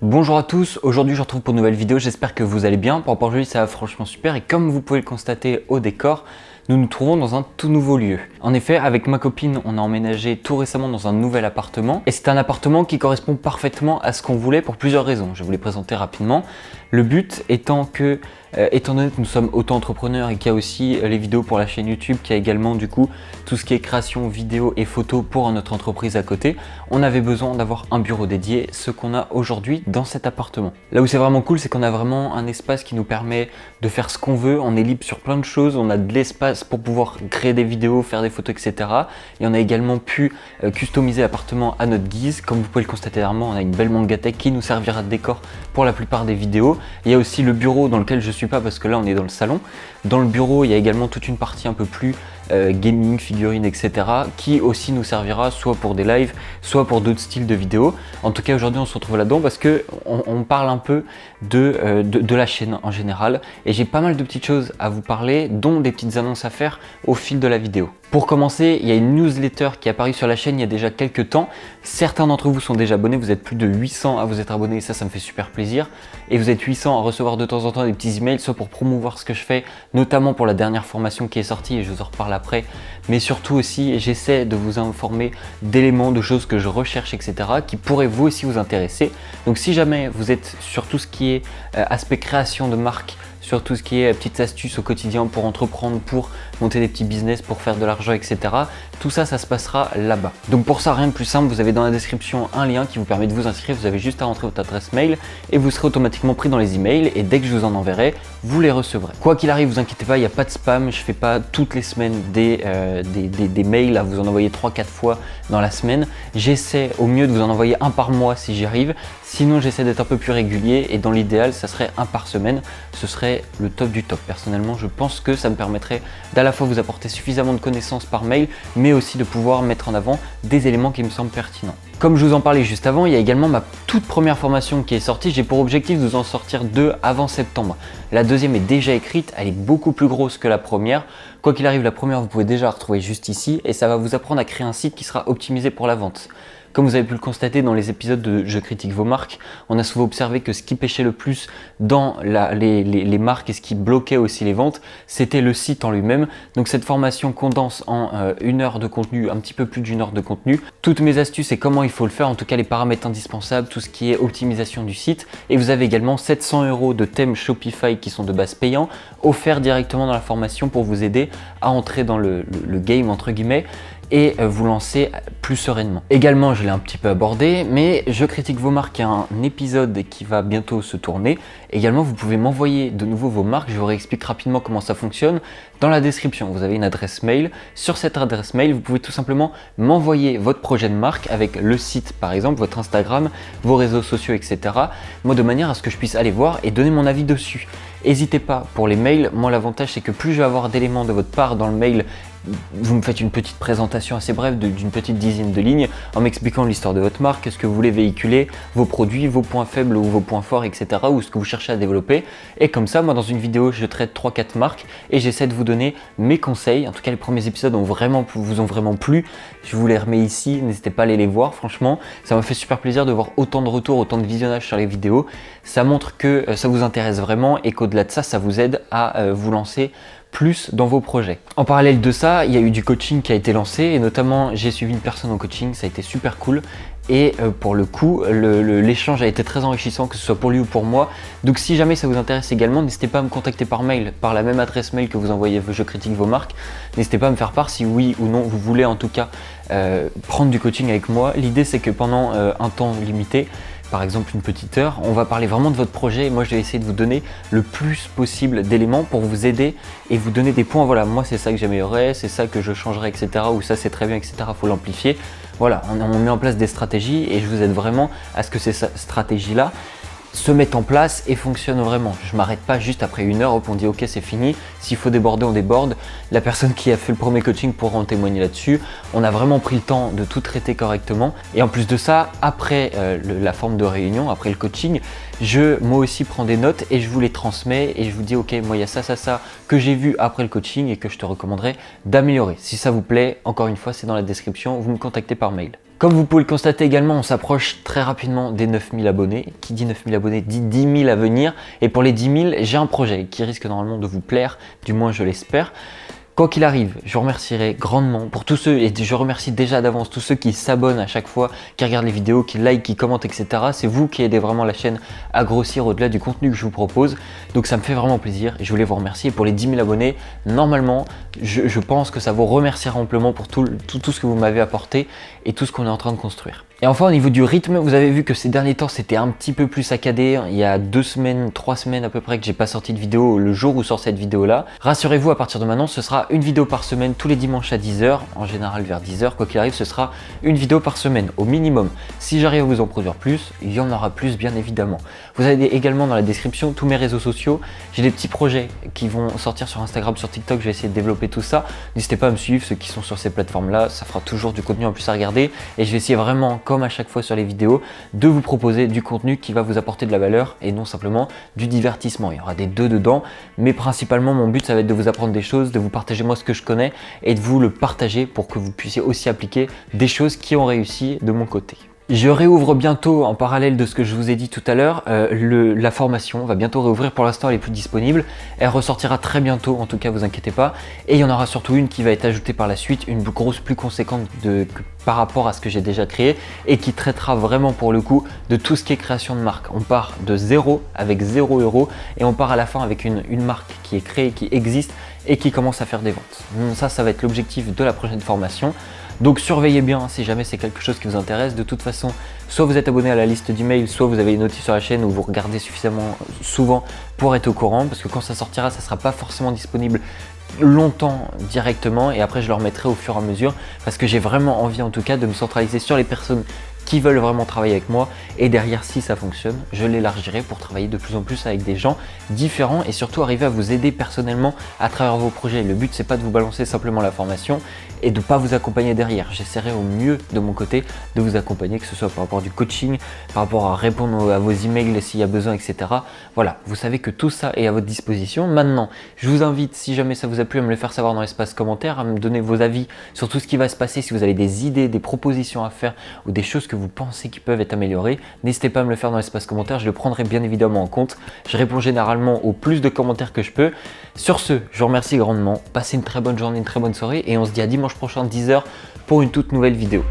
Bonjour à tous, aujourd'hui je vous retrouve pour une nouvelle vidéo, j'espère que vous allez bien. Pour aujourd'hui ça va franchement super et comme vous pouvez le constater au décor, nous nous trouvons dans un tout nouveau lieu. En effet, avec ma copine, on a emménagé tout récemment dans un nouvel appartement et c'est un appartement qui correspond parfaitement à ce qu'on voulait pour plusieurs raisons. Je vais vous les présenter rapidement. Le but étant que, étant donné que nous sommes auto-entrepreneurs et qu'il y a aussi les vidéos pour la chaîne YouTube, qu'il y a également du coup tout ce qui est création vidéo et photo pour notre entreprise à côté, on avait besoin d'avoir un bureau dédié, ce qu'on a aujourd'hui dans cet appartement. Là où c'est vraiment cool, c'est qu'on a vraiment un espace qui nous permet de faire ce qu'on veut, on est libre sur plein de choses, on a de l'espace pour pouvoir créer des vidéos, faire des photos, etc. Et on a également pu customiser l'appartement à notre guise. Comme vous pouvez le constater dernièrement, on a une belle mangatech qui nous servira de décor pour la plupart des vidéos. Il y a aussi le bureau dans lequel je suis pas parce que là on est dans le salon. Dans le bureau, il y a également toute une partie un peu plus gaming, figurines, etc. qui aussi nous servira soit pour des lives, soit pour d'autres styles de vidéos. En tout cas, aujourd'hui, on se retrouve là-dedans parce que on parle un peu de la chaîne en général et j'ai pas mal de petites choses à vous parler, dont des petites annonces à faire au fil de la vidéo. Pour commencer, il y a une newsletter qui est apparue sur la chaîne il y a déjà quelques temps. Certains d'entre vous sont déjà abonnés, vous êtes plus de 800 à vous être abonnés et ça me fait super plaisir. Et vous êtes 800 à recevoir de temps en temps des petits emails, soit pour promouvoir ce que je fais, notamment pour la dernière formation qui est sortie et je vous en reparle après. Mais surtout aussi, j'essaie de vous informer d'éléments, de choses que je recherche, etc. qui pourraient vous aussi vous intéresser. Donc si jamais vous êtes sur tout ce qui est aspect création de marque, sur tout ce qui est petites astuces au quotidien pour entreprendre, pour monter des petits business, pour faire de l'argent, etc. Tout ça, ça se passera là-bas. Donc pour ça, rien de plus simple, vous avez dans la description un lien qui vous permet de vous inscrire. Vous avez juste à rentrer votre adresse mail et vous serez automatiquement pris dans les emails et dès que je vous en enverrai, vous les recevrez. Quoi qu'il arrive, vous inquiétez pas, il n'y a pas de spam. Je fais pas toutes les semaines des mails à vous en envoyer 3-4 fois dans la semaine. J'essaie au mieux de vous en envoyer un par mois si j'y arrive. Sinon, j'essaie d'être un peu plus régulier et dans l'idéal, ça serait un par semaine. Ce serait le top du top. Personnellement, je pense que ça me permettrait d'à la fois vous apporter suffisamment de connaissances par mail, mais aussi de pouvoir mettre en avant des éléments qui me semblent pertinents. Comme je vous en parlais juste avant, il y a également ma toute première formation qui est sortie. J'ai pour objectif de vous en sortir 2 avant septembre. La deuxième est déjà écrite, elle est beaucoup plus grosse que la première. Quoi qu'il arrive, la première, vous pouvez déjà la retrouver juste ici et ça va vous apprendre à créer un site qui sera optimisé pour la vente. Comme vous avez pu le constater dans les épisodes de Je critique vos marques, on a souvent observé que ce qui pêchait le plus dans les marques et ce qui bloquait aussi les ventes, c'était le site en lui-même. Donc cette formation condense en 1 heure de contenu, un petit peu plus d'1 heure de contenu, toutes mes astuces et comment il faut le faire, en tout cas les paramètres indispensables, tout ce qui est optimisation du site. Et vous avez également 700 € de thèmes Shopify qui sont de base payants, offerts directement dans la formation pour vous aider à entrer dans le game entre guillemets et vous lancer plus sereinement. Également, je l'ai un petit peu abordé, mais Je critique vos marques, il y a un épisode qui va bientôt se tourner. Également, vous pouvez m'envoyer de nouveau vos marques, je vous réexplique rapidement comment ça fonctionne. Dans la description, vous avez une adresse mail. Sur cette adresse mail, vous pouvez tout simplement m'envoyer votre projet de marque avec le site par exemple, votre Instagram, vos réseaux sociaux, etc. Moi, de manière à ce que je puisse aller voir et donner mon avis dessus. N'hésitez pas pour les mails, moi l'avantage c'est que plus je vais avoir d'éléments de votre part dans le mail, vous me faites une petite présentation assez brève d'une petite dizaine de lignes en m'expliquant l'histoire de votre marque, ce que vous voulez véhiculer, vos produits, vos points faibles ou vos points forts, etc. ou ce que vous cherchez à développer. Et comme ça, moi dans une vidéo, je traite 3-4 marques et j'essaie de vous donner mes conseils. En tout cas, les premiers épisodes vous ont vraiment plu. Je vous les remets ici, n'hésitez pas à aller les voir, franchement. Ça m'a fait super plaisir de voir autant de retours, autant de visionnages sur les vidéos. Ça montre que ça vous intéresse vraiment et qu'au-delà de ça, ça vous aide à vous lancer plus dans vos projets. En parallèle de ça, il y a eu du coaching qui a été lancé et notamment j'ai suivi une personne en coaching, ça a été super cool et pour le coup l'échange a été très enrichissant, que ce soit pour lui ou pour moi. Donc si jamais ça vous intéresse également, n'hésitez pas à me contacter par mail, par la même adresse mail que vous envoyez Je critique vos marques. N'hésitez pas à me faire part si oui ou non vous voulez en tout cas prendre du coaching avec moi. L'idée c'est que pendant un temps limité, par exemple une petite heure, on va parler vraiment de votre projet et moi je vais essayer de vous donner le plus possible d'éléments pour vous aider et vous donner des points, voilà, moi c'est ça que j'améliorerais, c'est ça que je changerais, etc. ou ça c'est très bien, etc. faut l'amplifier. Voilà, on met en place des stratégies et je vous aide vraiment à ce que ces stratégies-là se mettent en place et fonctionnent vraiment. Je m'arrête pas juste après 1 heure, on dit ok c'est fini, s'il faut déborder on déborde. La personne qui a fait le premier coaching pourra en témoigner là-dessus. On a vraiment pris le temps de tout traiter correctement et en plus de ça, après la forme de réunion, après le coaching, moi aussi prends des notes et je vous les transmets et je vous dis ok moi il y a ça que j'ai vu après le coaching et que je te recommanderais d'améliorer. Si ça vous plaît, encore une fois c'est dans la description, vous me contactez par mail. Comme vous pouvez le constater également, on s'approche très rapidement des 9000 abonnés. Qui dit 9000 abonnés dit 10 000 à venir. Et pour les 10 000, j'ai un projet qui risque normalement de vous plaire, du moins je l'espère. Quoi qu'il arrive, je vous remercierai grandement pour tous ceux, et je remercie déjà d'avance tous ceux qui s'abonnent à chaque fois, qui regardent les vidéos, qui like, qui commentent, etc. C'est vous qui aidez vraiment la chaîne à grossir au-delà du contenu que je vous propose. Donc ça me fait vraiment plaisir et je voulais vous remercier. Et pour les 10 000 abonnés, normalement, je pense que ça vous remerciera amplement pour tout ce que vous m'avez apporté et tout ce qu'on est en train de construire. Et enfin, au niveau du rythme, vous avez vu que ces derniers temps, c'était un petit peu plus saccadé. Il y a 2 semaines, 3 semaines à peu près que j'ai pas sorti de vidéo le jour où sort cette vidéo-là. Rassurez-vous, à partir de maintenant, ce sera une vidéo par semaine tous les dimanches à 10 h, en général vers 10 h. Quoi qu'il arrive, ce sera une vidéo par semaine au minimum. Si j'arrive à vous en produire plus, il y en aura plus bien évidemment. Vous avez également dans la description tous mes réseaux sociaux. J'ai des petits projets qui vont sortir sur Instagram, sur TikTok. Je vais essayer de développer tout ça. N'hésitez pas à me suivre, ceux qui sont sur ces plateformes-là. Ça fera toujours du contenu en plus à regarder. Et je vais essayer vraiment, comme à chaque fois sur les vidéos, de vous proposer du contenu qui va vous apporter de la valeur et non simplement du divertissement. Il y aura des deux dedans, mais principalement mon but ça va être de vous apprendre des choses, de vous partager moi ce que je connais et de vous le partager pour que vous puissiez aussi appliquer des choses qui ont réussi de mon côté. Je réouvre bientôt, en parallèle de ce que je vous ai dit tout à l'heure, la formation va bientôt réouvrir. Pour l'instant, elle est plus disponible. Elle ressortira très bientôt, en tout cas, vous inquiétez pas. Et il y en aura surtout une qui va être ajoutée par la suite, une grosse plus conséquente par rapport à ce que j'ai déjà créé et qui traitera vraiment pour le coup de tout ce qui est création de marque. On part de zéro avec 0 € et on part à la fin avec une marque qui est créée, qui existe et qui commence à faire des ventes. Donc ça va être l'objectif de la prochaine formation. Donc surveillez bien si jamais c'est quelque chose qui vous intéresse. De toute façon, soit vous êtes abonné à la liste d'emails, soit vous avez une notif sur la chaîne où vous regardez suffisamment souvent pour être au courant. Parce que quand ça sortira, ça ne sera pas forcément disponible longtemps directement. Et après, je le remettrai au fur et à mesure. Parce que j'ai vraiment envie en tout cas de me centraliser sur les personnes qui veulent vraiment travailler avec moi. Et derrière, si ça fonctionne, je l'élargirai pour travailler de plus en plus avec des gens différents et surtout arriver à vous aider personnellement à travers vos projets. Le but, c'est pas de vous balancer simplement la formation et de ne pas vous accompagner derrière. J'essaierai au mieux de mon côté de vous accompagner, que ce soit par rapport à du coaching, par rapport à répondre à vos emails s'il y a besoin, etc. Voilà, vous savez que tout ça est à votre disposition. Maintenant, je vous invite, si jamais ça vous a plu, à me le faire savoir dans l'espace commentaire, à me donner vos avis sur tout ce qui va se passer, si vous avez des idées, des propositions à faire ou des choses que vous pensez qui peuvent être améliorées. N'hésitez pas à me le faire dans l'espace commentaire, je le prendrai bien évidemment en compte. Je réponds généralement au plus de commentaires que je peux. Sur ce, je vous remercie grandement. Passez une très bonne journée, une très bonne soirée et on se dit à dimanche prochain 10 h pour une toute nouvelle vidéo.